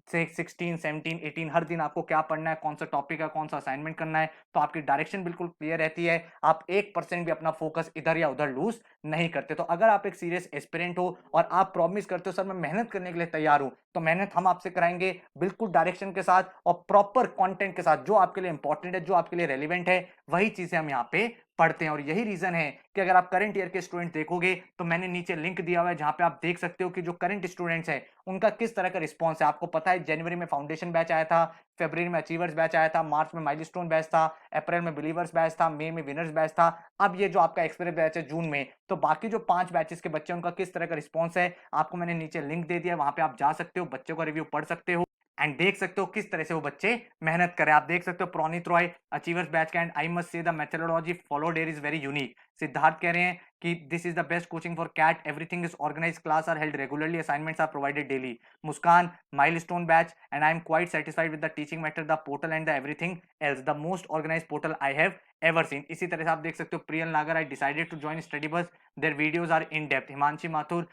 से 16, 17, 18 हर दिन आपको क्या पढ़ना है, कौन सा टॉपिक है, कौन सा असाइनमेंट करना है, तो आपकी डायरेक्शन बिल्कुल क्लियर रहती है। आप 1% भी अपना फोकस इधर या उधर लूज नहीं करते। तो अगर आप एक सीरियस एस्पिरेंट हो और आप प्रॉमिस करते हो सर मैं मेहनत करने के लिए तैयार हूं, तो मेहनत हम आपसे कराएंगे बिल्कुल डायरेक्शन के साथ और प्रॉपर कंटेंट के साथ। जो आपके लिए इंपॉर्टेंट है, जो आपके लिए रेलिवेंट है, वही चीजें हम यहाँ पे पढ़ते हैं। और यही रीजन है कि अगर आप करंट ईयर के स्टूडेंट देखोगे तो मैंने नीचे लिंक दिया हुआ है जहां पे आप देख सकते हो कि जो करंट स्टूडेंट्स हैं उनका किस तरह का रिस्पॉन्स है। आपको पता है जनवरी में फाउंडेशन बैच आया था, फरवरी में अचीवर्स बैच आया था, मार्च में माइलस्टोन बैच था, अप्रैल में बिलीवर्स बैच था, मई में विनर्स बैच था, अब ये जो आपका एक्सपीरियंस बैच है जून में। तो बाकी जो 5 बैचेस के बच्चे उनका किस तरह का रिस्पॉन्स है आपको मैंने नीचे लिंक दे दिया है, वहां पे आप जा सकते हो, बच्चों का रिव्यू पढ़ सकते हो एंड देख सकते हो किस तरह से वो बच्चे मेहनत करें। आप देख सकते हो प्रोनीत रॉय अचीवर्स बैच का and I must say the methodology followed here is very unique. Siddharth कह रहे हैं कि this is the best coaching for CAT, everything is organised, class are held regularly, assignments are provided daily. Muskan milestone batch and I am quite satisfied with the teaching method, the portal and the everything else, the most organised portal I have ever seen. इसी तरह से आप देख सकते हो Priyal Nagar, I decided to join study bus, their videos are in depth. Himanshi Mathur,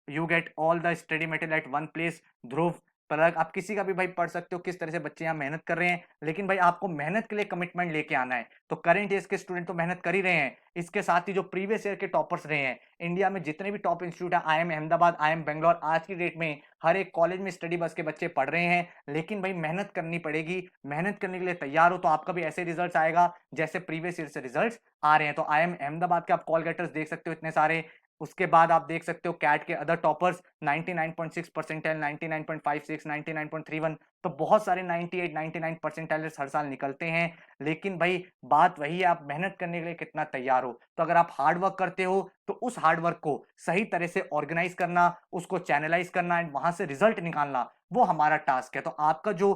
you get all the study material at one place. Dhruv Parag, आप किसी का भी भाई पढ़ सकते हो किस तरह से बच्चे यहाँ मेहनत कर रहे हैं, लेकिन भाई आपको मेहनत के लिए कमिटमेंट लेके आना है। तो करंट ईयर के स्टूडेंट तो मेहनत कर ही रहे हैं, इसके साथ ही जो प्रीवियस ईयर के टॉपर्स रहे हैं इंडिया में जितने भी टॉप इंस्टीट्यूट है, आईएम अहमदाबाद, आईएम बेंगलोर, आज की डेट में हर एक कॉलेज में स्टडी बस के बच्चे पढ़ रहे हैं। लेकिन भाई मेहनत करनी पड़ेगी, मेहनत करने के लिए तैयार हो तो आपका भी ऐसे रिजल्ट आएगा जैसे प्रीवियस ईयर से रिजल्ट आ रहे हैं। तो आईएम अहमदाबाद के आप कॉल गेटर्स देख सकते हो इतने सारे। उसके बाद आप देख सकते हो कैट के अदर टॉपर्स 99.6 परसेंटाइल, 99.56, 99.31, तो बहुत सारे 98, 99 परसेंटाइलर्स हर साल निकलते हैं। लेकिन भाई बात वही है, आप मेहनत करने के लिए कितना तैयार हो। तो अगर आप हार्ड वर्क करते हो तो उस हार्ड वर्क को सही तरह से ऑर्गेनाइज करना, उसको चैनलाइज करना एंड वहां से रिजल्ट निकालना, वो हमारा टास्क है। तो आपका जो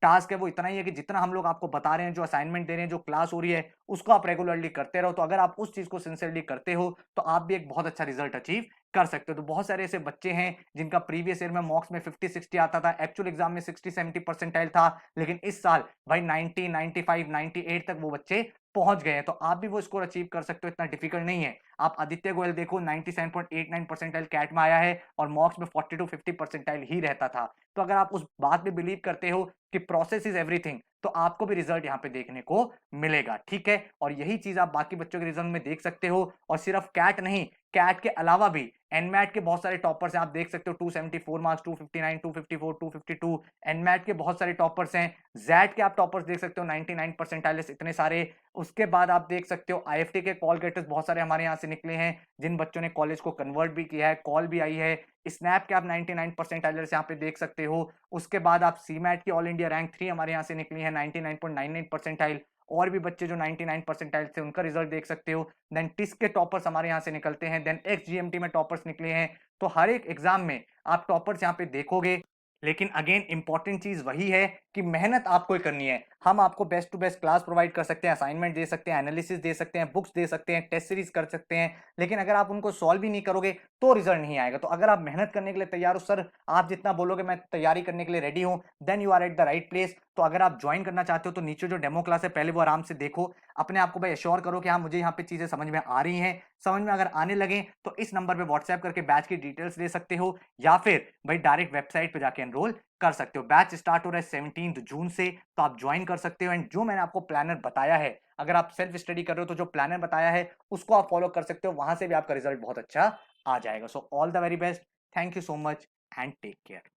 टास्क है वो इतना ही है कि जितना हम लोग आपको बता रहे हैं, जो असाइनमेंट दे रहे हैं, जो क्लास हो रही है, उसको आप रेगुलरली करते रहो। तो अगर आप उस चीज को सिंसियरली करते हो तो आप भी एक बहुत अच्छा रिजल्ट अचीव कर सकते हो। तो बहुत सारे ऐसे बच्चे हैं जिनका प्रीवियस ईयर में मॉक्स में 50-60 आता था, एक्चुअल एग्जाम में 60-70 परसेंटाइल था, लेकिन इस साल भाई 90, 95, 98 तक वो बच्चे पहुंच गए हैं। तो आप भी वो स्कोर अचीव कर सकते हो, इतना डिफिकल्ट नहीं है। आप आदित्य गोयल देखो, 97.89 परसेंटाइल कैट में आया है और मॉक्स में 40-50 परसेंटाइल ही रहता था। तो अगर आप उस बात पे बिलीव करते हो कि प्रोसेस इज एवरीथिंग, तो आपको भी रिजल्ट यहाँ पे देखने को मिलेगा, ठीक है। और यही चीज आप बाकी बच्चों के रिजल्ट में देख सकते हो। और सिर्फ कैट नहीं, कैट के अलावा भी एनमैट के बहुत सारे टॉपर्स हैं, आप देख सकते हो 274 मार्क्स, 259, 254, 252, एनमैट के बहुत सारे टॉपर्स हैं। जैट के आप टॉपर्स देख सकते हो 99 परसेंटाइल्स, इतने सारे। उसके बाद आप देख सकते हो आईएफटी के कॉल गेटर्स बहुत सारे हमारे यहाँ से निकले हैं, जिन बच्चों ने कॉलेज को कन्वर्ट भी किया है, कॉल भी आई है। स्नैप के आप 99 परसेंटाइलर्स यहाँ पे देख सकते हो। उसके बाद आप सीमैट की ऑल इंडिया रैंक 3 हमारे यहाँ से निकली है, 99.99 परसेंटाइल। और भी बच्चे जो 99 परसेंटाइल थे उनका रिजल्ट देख सकते हो। देन टिस के टॉपर्स हमारे यहाँ से निकलते हैं, देन एक्सजीएमटी में टॉपर्स निकले हैं। तो हर एक एग्जाम में आप टॉपर्स यहाँ पे देखोगे लेकिन अगेन इंपॉर्टेंट चीज वही है कि मेहनत आपको ही करनी है। हम आपको best to best class provide कर सकते हैं, असाइनमेंट दे सकते हैं, एनालिसिस दे सकते हैं, बुक्स दे सकते हैं, टेस्ट सीरीज कर सकते हैं, लेकिन अगर आप उनको सॉल्व ही नहीं करोगे तो रिजल्ट नहीं आएगा। तो अगर आप मेहनत करने के लिए तैयार हो, सर आप जितना बोलोगे मैं तैयारी करने के लिए रेडी हूं, then you are at the right place. तो अगर आप ज्वाइन करना चाहते हो तो नीचे जो डेमो क्लास है पहले वो आराम से देखो, अपने आप को भाई एश्योर करो कि हाँ मुझे यहाँ पे चीजें समझ में आ रही हैं। समझ में अगर आने लगे तो इस नंबर पे व्हाट्सएप करके बैच की डिटेल्स ले सकते हो, या फिर भाई डायरेक्ट वेबसाइट पे जाके एनरोल कर सकते हो। बैच स्टार्ट हो रहा है 17 जून से, तो आप ज्वाइन कर सकते हो। एंड जो मैंने आपको प्लानर बताया है, अगर आप सेल्फ स्टडी कर रहे हो तो जो प्लानर बताया है उसको आप फॉलो कर सकते हो, वहां से भी आपका रिजल्ट बहुत अच्छा आ जाएगा। So all the very best, thank you so much and take care.